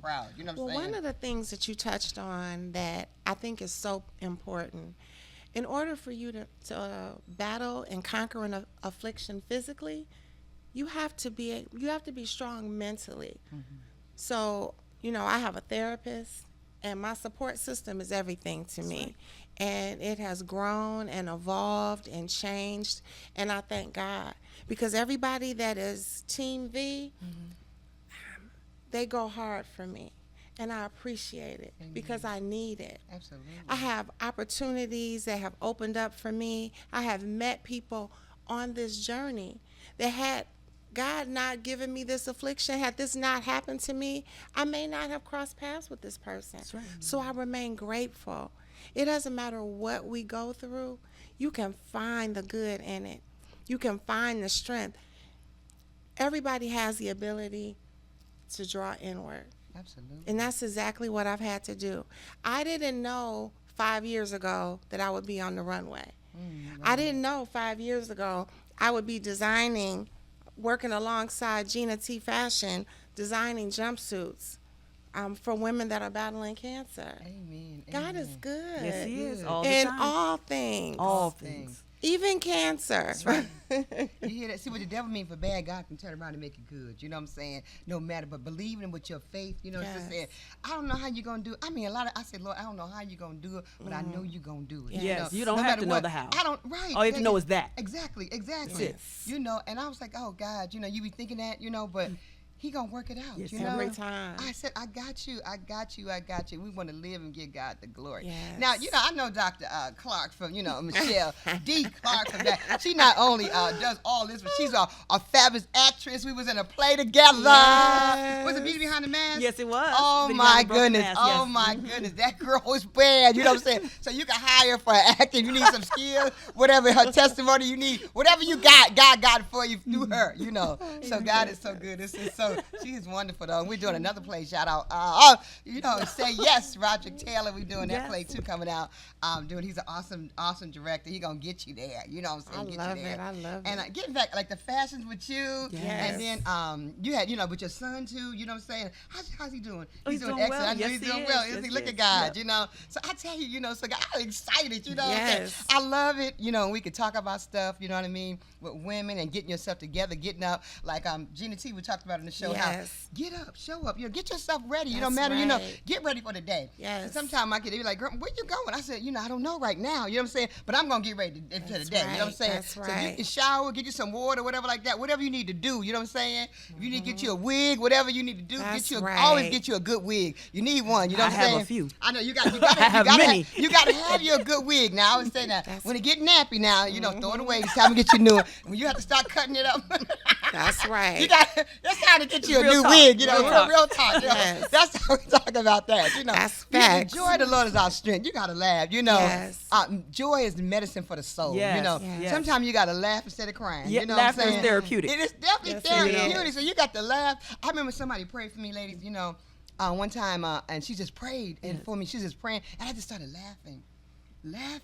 proud. You know what I'm saying? One of the things that you touched on that I think is so important, in order for you to battle and conquer an affliction physically, you have to be strong mentally. Mm-hmm. So, I have a therapist. And my support system is everything to me. And it has grown and evolved and changed. And I thank God. Because everybody that is Team V, they go hard for me. And I appreciate it. Amen. Because I need it. Absolutely. I have opportunities that have opened up for me. I have met people on this journey that had God not given me this affliction, had this not happened to me, I may not have crossed paths with this person. That's right. So I remain grateful. It doesn't matter what we go through, you can find the good in it. You can find the strength. Everybody has the ability to draw inward. Absolutely. And that's exactly what I've had to do. I didn't know 5 years ago that I would be on the runway. I didn't know 5 years ago I would be working alongside Gina T Fashion, designing jumpsuits for women that are battling cancer. Amen. God is good. Yes, he is. All the in time. all things. All things. Even cancer. That's right. You hear that? See, what the devil means for bad, God can turn around and make it good. You know what I'm saying? No matter, but believing with your faith, it's just saying, I don't know how you're going to do it. I mean, I said, Lord, I don't know how you're going to do it, but I know you're going to do it. Yes, you don't have to know the how. I don't, right. All you have to know is that. Exactly. Yes. And I was like, oh, God, you be thinking that, but he gonna work it out. Yes, every time. I said, I got you. We want to live and give God the glory. Yes. Now, I know Dr. Clark from, Michelle D. Clark from that. She not only does all this, but she's a fabulous actress. We was in a play together. Yes. Was it Beauty Behind the Mask? Yes, it was. Oh my goodness. Oh my goodness. That girl was bad. You know what I'm saying? So you can hire her for acting. You need some skills, whatever her testimony you need, whatever you got, God got it for you through her. So God is so good. This is so. She is wonderful, though. And we're doing another play. Shout out. Say yes, Roderick Taylor. We're doing that play too coming out. He's an awesome director. He's gonna get you there. You know what I'm saying? I love it. And getting back, like the fashions with you. Yes. And then you had, with your son too. You know what I'm saying? How's he doing? He's doing excellent. well. I know Yes, he's he doing is. well. Yes, He he look is. at God. Yep. So I tell you, so I'm excited. You know what I'm Yes. saying? I love it. We could talk about stuff. You know what I mean? With women and getting yourself together, getting up. Like Gina T, we talked about in the show. Yes. Get up, show up. Get yourself ready. That's Don't matter. right. Get ready for the day. Yes. Sometimes I could be like, girl, where you going? I said, I don't know right now. You know what I'm saying? But I'm gonna get ready for the day. You know what I'm saying? That's So right. you can shower, get you some water, whatever like that. Whatever you need to do. You know what I'm saying? If you need to get you a wig, whatever you need to do, That's always get you a good wig. You need one. You know what I'm saying? I have a few. I know you got. I have many. You got to have you a good wig. Now I always say that when it get nappy, now throw it away. It's time to get you new. When you have to start cutting it up. That's right. It's time to get you a Real new talk. wig. Real Talk. Yes. That's how we talk about that. That's facts. Joy of the Lord is our strength. You gotta laugh. Yes. Joy is the medicine for the soul. Yes. Yes. Sometimes you gotta laugh instead of crying. Yeah, You know what I'm laughter is saying? therapeutic. It is definitely Yes, it therapeutic. is. So you got to laugh. I remember somebody prayed for me, ladies. One time, and she just prayed and for me. She was just praying, and I just started laughing. While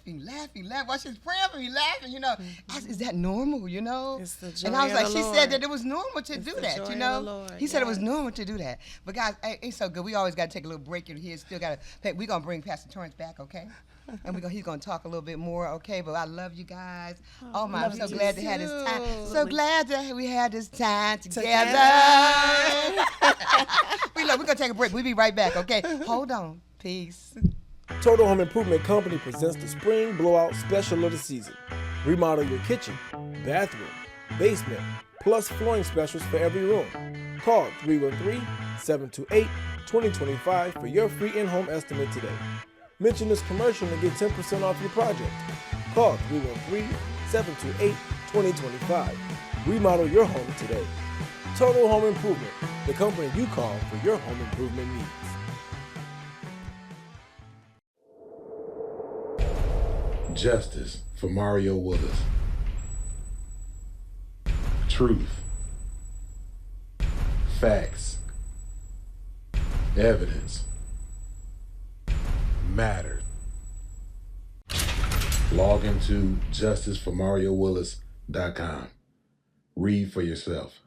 she was praying for me, laughing, I said, is that normal, It's the joy And I was of like, the she Lord. said that it was normal to It's do the that, joy of you know? the Lord, He said it was yes. normal to do that. But guys, it's so good. We always got to take a little break in here. Still got to, we're going to bring Pastor Torrance back, okay? And he's going to talk a little bit more, okay? But I love you guys. Oh my, I'm so glad to have this time. So glad that we had this time together. We're going to take a break. We'll be right back, okay? Hold on. Peace. Total Home Improvement Company presents the Spring Blowout Special of the season. Remodel your kitchen, bathroom, basement, plus flooring specials for every room. Call 313-728-2025 for your free in-home estimate today. Mention this commercial and get 10% off your project. Call 313-728-2025. Remodel your home today. Total Home Improvement, the company you call for your home improvement needs. Justice for Mario Willis. Truth. Facts. Evidence. Matter. Log into justiceformariowillis.com. Read for yourself.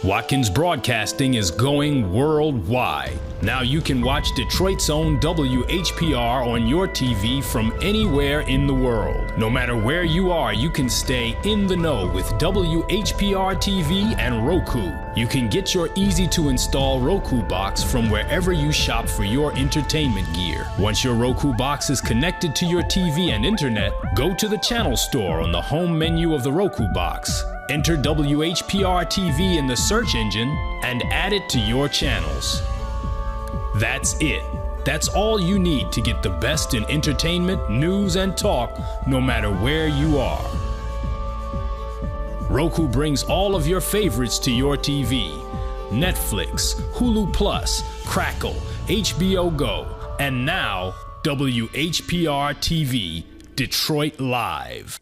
Watkins Broadcasting is going worldwide. Now you can watch Detroit's own WHPR on your TV from anywhere in the world. No matter where you are, you can stay in the know with WHPR TV and Roku. You can get your easy-to-install Roku box from wherever you shop for your entertainment gear. Once your Roku box is connected to your TV and internet, go to the channel store on the home menu of the Roku box. Enter WHPR TV in the search engine and add it to your channels. That's it. That's all you need to get the best in entertainment, news, and talk, no matter where you are. Roku brings all of your favorites to your TV. Netflix, Hulu Plus, Crackle, HBO Go, and now WHPR TV, Detroit Live.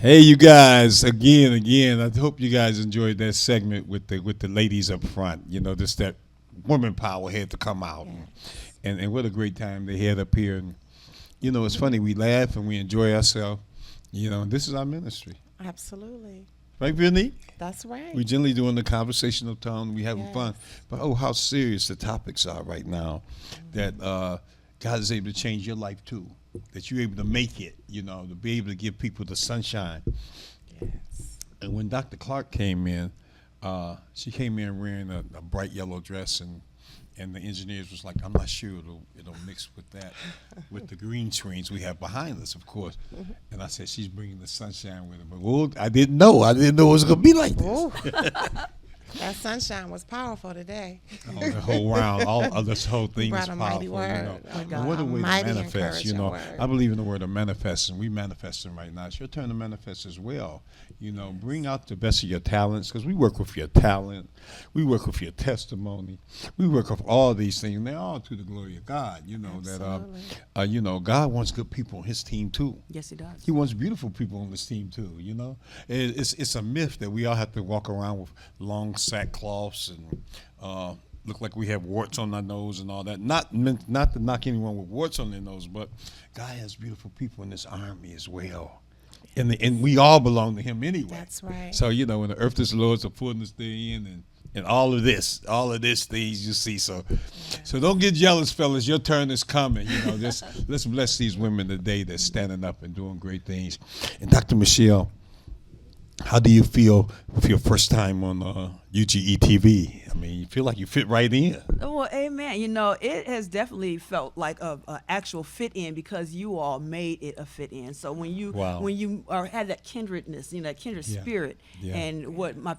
Hey, you guys! Again. I hope you guys enjoyed that segment with the ladies up front. You know, just that woman power had to come out, and what a great time they had up here. And you know, it's funny, we laugh and we enjoy ourselves. You know, this is our ministry. Absolutely. Right, Virnique? That's right. We generally doing the conversational tone. We having fun, but oh, how serious the topics are right now. That God is able to change your life too. That you're able to make it, you know, to be able to give people the sunshine. Yes. And when Dr. Clark came in, she came in wearing a bright yellow dress, and the engineers was like, I'm not sure it'll mix with that, with the green screens we have behind us, of course. And I said, she's bringing the sunshine with her. But well, I didn't know it was going to be like this. That sunshine was powerful today. Oh, the whole round, this whole thing is brought a powerful. mighty word. You know. Oh, God. What a way to Mighty manifest. You know, encouraging I believe in the word of manifest, and we manifesting right now. It's your turn to manifest as well. You know, bring out the best of your talents, because we work with your talent, we work with your testimony, we work with all these things. And they're all to the glory of God. You know that. You know, God wants good people on His team too. Yes, He does. He wants beautiful people on His team too. You know, it's a myth that we all have to walk around with long sackcloths and look like we have warts on our nose and all that. Not to knock anyone with warts on their nose, but God has beautiful people in this army as well. And we all belong to Him anyway. That's right. So, you know, when the earth is the Lord's, the fullness therein, and all of this things you see. So don't get jealous, fellas. Your turn is coming. You know, let's bless these women today that's standing up and doing great things. And Dr. Michelle, how do you feel with your first time on UGE TV? I mean, you feel like you fit right in. Well, amen. You know, it has definitely felt like a actual fit in, because you all made it a fit in. So when you had that kindredness, you know, that kindred spirit, and what my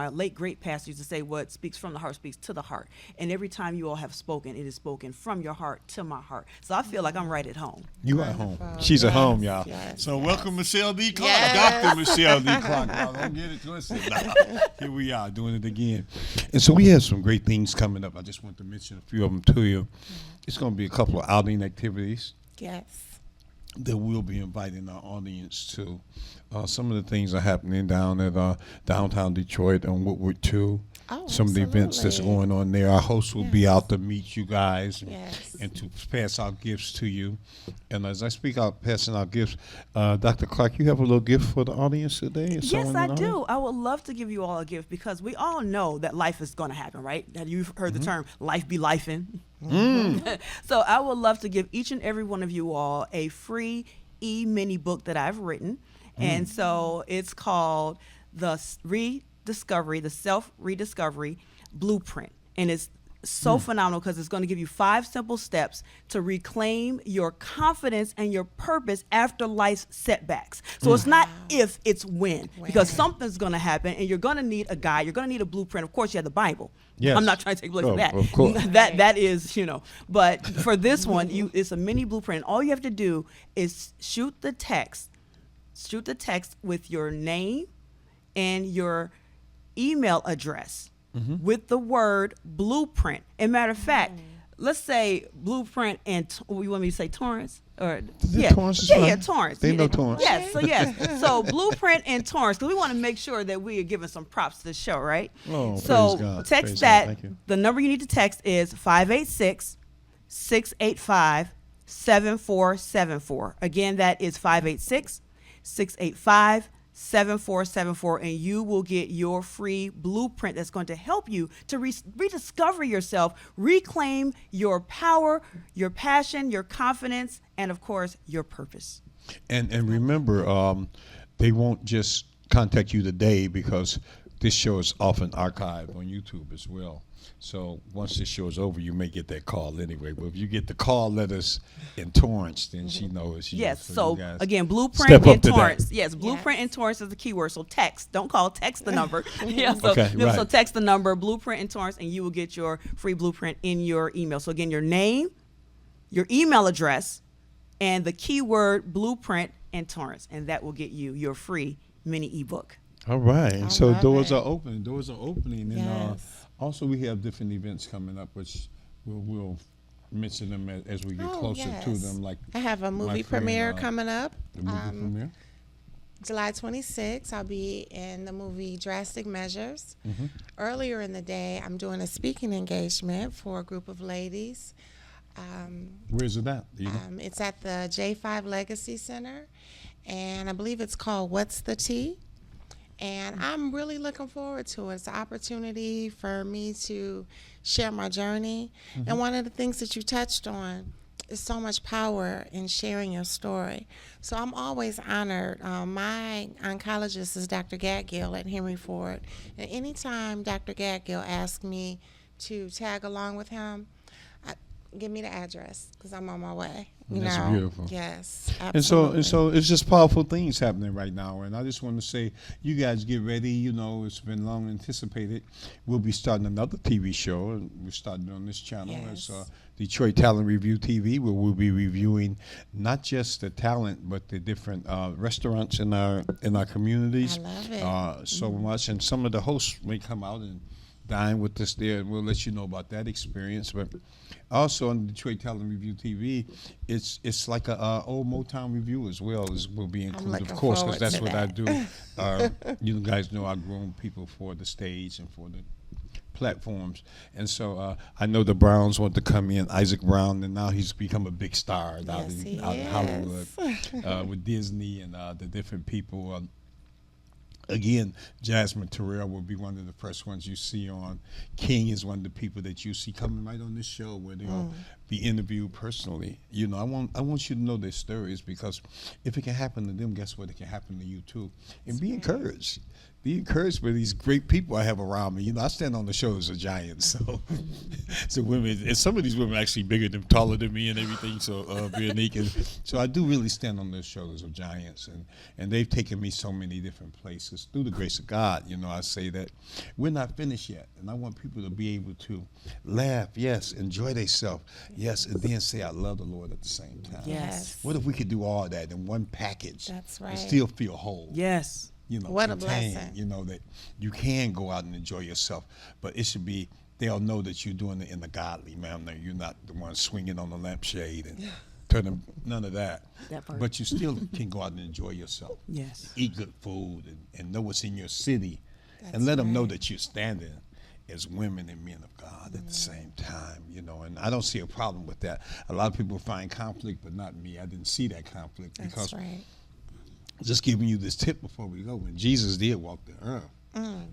late great pastor used to say, what speaks from the heart speaks to the heart. And every time you all have spoken, it is spoken from your heart to my heart. So I feel like I'm right at home. You are at home. She's at home, y'all. So welcome, Michelle D. Clark, Dr. Michelle D. Clark. Y'all don't get it twisted. Now, here we are doing it again. And so we have some great things coming up. I just want to mention a few of them to you. It's going to be a couple of outing activities. Yes. That we'll be inviting our audience to. Some of the things are happening down at downtown Detroit on Woodward 2. Oh, some of the events that's going on there. Our hosts will be out to meet you guys and to pass out gifts to you. And as I speak out passing out gifts, Dr. Clark, you have a little gift for the audience today? Yes, I do. I would love to give you all a gift, because we all know that life is going to happen, right? That you've heard the term life be lifing. So I would love to give each and every one of you all a free e-mini book that I've written. And so it's called the Self-Rediscovery Blueprint. And it's so phenomenal because it's going to give you 5 simple steps to reclaim your confidence and your purpose after life's setbacks. So it's not if, it's when, because something's going to happen and you're going to need a guide. You're going to need a blueprint. Of course, you have the Bible. Yes. I'm not trying to take place of that. Of course. That is, But for this one, it's a mini blueprint. All you have to do is shoot the text with your name and your email address with the word blueprint. And matter of fact, let's say blueprint and you want me to say Torrance? Or Torrance is fine. Torrance. They know Torrance. Yes. So blueprint and Torrance, because we want to make sure that we are giving some props to the show, right? Oh, so praise God. text Praise that. God. Thank you. The number you need to text is 586-685-7474. Again, that is 586-685-7474, and you will get your free blueprint that's going to help you to rediscover yourself, reclaim your power, your passion, your confidence, and of course, your purpose. And remember, they won't just contact you today because this show is often archived on YouTube as well. So once this show is over, you may get that call anyway. But if you get the call letters in Torrance, then she knows you. Yes. So So again, blueprint and Torrance. that. Yes, blueprint and Torrance is the keyword. So text. Don't call. Text the number. Yeah. So, Okay, right. so text the number blueprint and Torrance, and you will get your free blueprint in your email. So again, your name, your email address, and the keyword blueprint and Torrance, and that will get you your free mini ebook. All right. And so love doors it. are open. Doors are opening. And Yes. also we have different events coming up, which we'll mention them as we get closer to yes. them. Like I have a movie friend, premiere coming up. The movie premiere. July 26th, I'll be in the movie Drastic Measures. Earlier in the day, I'm doing a speaking engagement for a group of ladies. Where's it at? Do you know? It's at the J5 Legacy Center, and I believe it's called What's the Tea? And I'm really looking forward to it. It's an opportunity for me to share my journey. And one of the things that you touched on is so much power in sharing your story. So I'm always honored. My oncologist is Dr. Gatgill at Henry Ford. And anytime Dr. Gatgill asks me to tag along with him, give me the address because I'm on my way. That's beautiful. Yes, And absolutely. so it's just powerful things happening right now. And I just want to say, you guys get ready. You know, it's been long anticipated. We'll be starting another TV show, and we're starting on this channel. Yes. It's Detroit Talent Review TV, where we'll be reviewing not just the talent, but the different restaurants in our communities. I love it. So much, and some of the hosts may come out and dine with us there, and we'll let you know about that experience. But also on Detroit Talent Review TV, it's like a old Motown review as well as will be included, of course, because that's what I do. You guys know I've grown people for the stage and for the platforms, and so I know the Browns want to come in, Isaac Brown, and now he's become a big star out in Hollywood with Disney and the different people. Again, Jasmine Terrell will be one of the first ones you see on. King is one of the people that you see coming right on this show where they'll be interviewed personally. You know, I want you to know their stories, because if it can happen to them, guess what? It can happen to you too. And be encouraged. Be encouraged by these great people I have around me. You know, I stand on the show as a giant, so women, and some of these women are actually bigger than, taller than me and everything. So Veronique, and so I do really stand on those shoulders of giants, and they've taken me so many different places through the grace of God. You know, I say that we're not finished yet, and I want people to be able to laugh, yes, enjoy themselves, yes, and then say I love the Lord at the same time. Yes. What if we could do all that in one package? That's right. And still feel whole. Yes. You know, What a contained, blessing. you know, that you can go out and enjoy yourself, but it should be, they'll know that you're doing it in a godly manner. You're not the one swinging on the lampshade and turning, none of that. That part. But you still can go out and enjoy yourself. Yes. Eat good food and know what's in your city, and let them know that you're standing as women and men of God at the same time, you know, and I don't see a problem with that. A lot of people find conflict, but not me. I didn't see that conflict because That's right. just giving you this tip before we go. When Jesus did walk the earth,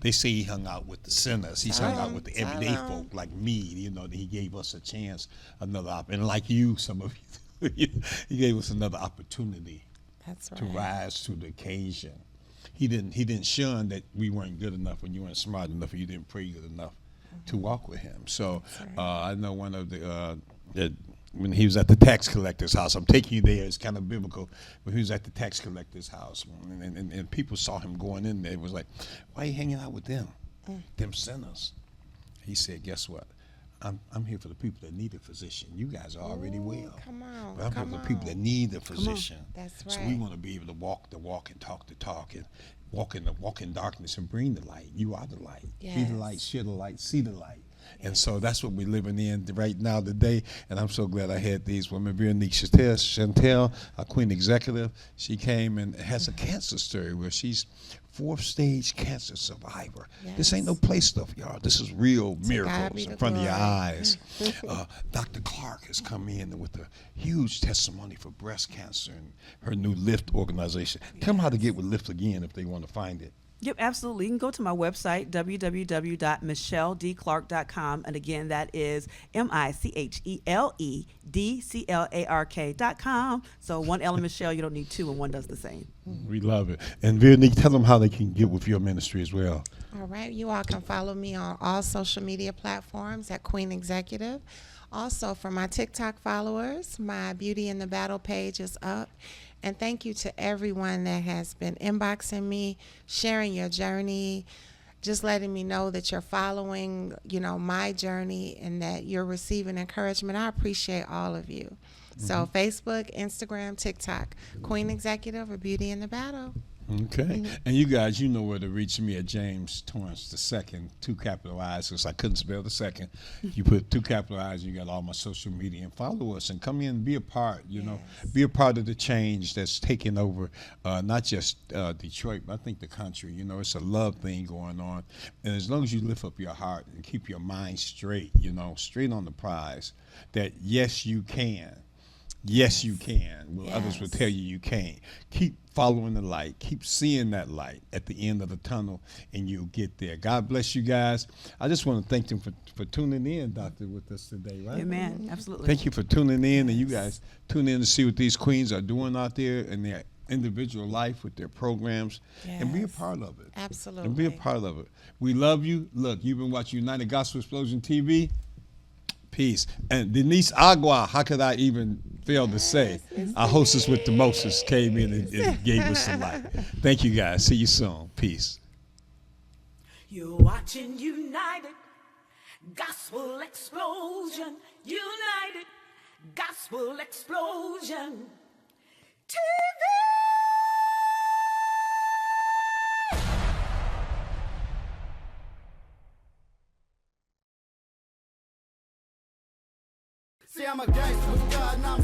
they say he hung out with the sinners. He hung out with the everyday folk like me. You know, that he gave us a chance, another and like you, some of you, he gave us another opportunity That's right. to rise to the occasion. He didn't shun that we weren't good enough, or you weren't smart enough, or you didn't pray good enough. to walk with him. So I know one of the when he was at the tax collector's house, I'm taking you there, it's kind of biblical, but he was at the tax collector's house, and people saw him going in there. It was like, why are you hanging out with them? Them sinners. He said, guess what? I'm here for the people that need a physician. You guys are already well. Come on. But I'm here for the people that need a physician. That's right. So we want to be able to walk the walk and talk the talk and walk in darkness and bring the light. You are the light. Yes. Be the light, share the light, see the light. And so that's what we're living in right now today. And I'm so glad I had these women. Veronique Chantel, our Queen Executive, she came and has a cancer story where she's 4th stage cancer survivor. Yes. This ain't no play stuff, y'all. This is real miracles in front of your eyes. Dr. Clark has come in with a huge testimony for breast cancer and her new LIFT organization. Tell them how to get with LIFT again if they want to find it. Yep, absolutely. You can go to my website, www.micheledclark.com. And again, that is MicheledDClark.com. So one L in Michelle, you don't need two, and one does the same. We love it. And Veronique, tell them how they can get with your ministry as well. All right. You all can follow me on all social media platforms at Queen Executive. Also, for my TikTok followers, my Beauty in the Battle page is up. And thank you to everyone that has been inboxing me, sharing your journey, just letting me know that you're following, my journey and that you're receiving encouragement. I appreciate all of you. So Facebook, Instagram, TikTok, Queen Executive or Beauty in the Battle. Okay. And you guys, you know where to reach me at James Torrance II, 2 capital I's, because I couldn't spell the second. You put 2 capital I's, you got all my social media, and follow us and come in and be a part, be a part of the change that's taking over, not just Detroit, but I think the country. It's a love thing going on. And as long as you lift up your heart and keep your mind straight, straight on the prize, that yes, you can. Yes, you can. Well, others will tell you can't. Keep following the light. Keep seeing that light at the end of the tunnel, and you'll get there. God bless you guys. I just want to thank them for tuning in, Doctor, with us today, right? Amen. Absolutely. Thank you for tuning in, and you guys tune in to see what these queens are doing out there in their individual life with their programs, and be a part of it. Absolutely. And be a part of it. We love you. Look, you've been watching United Gospel Explosion TV. Peace. And Denise Agua, how could I even fail to say? Our hostess with the mostest came in and gave us some light. Thank you guys. See you soon. Peace. You're watching United Gospel Explosion. United Gospel Explosion TV. See, I'm a gangster with God, now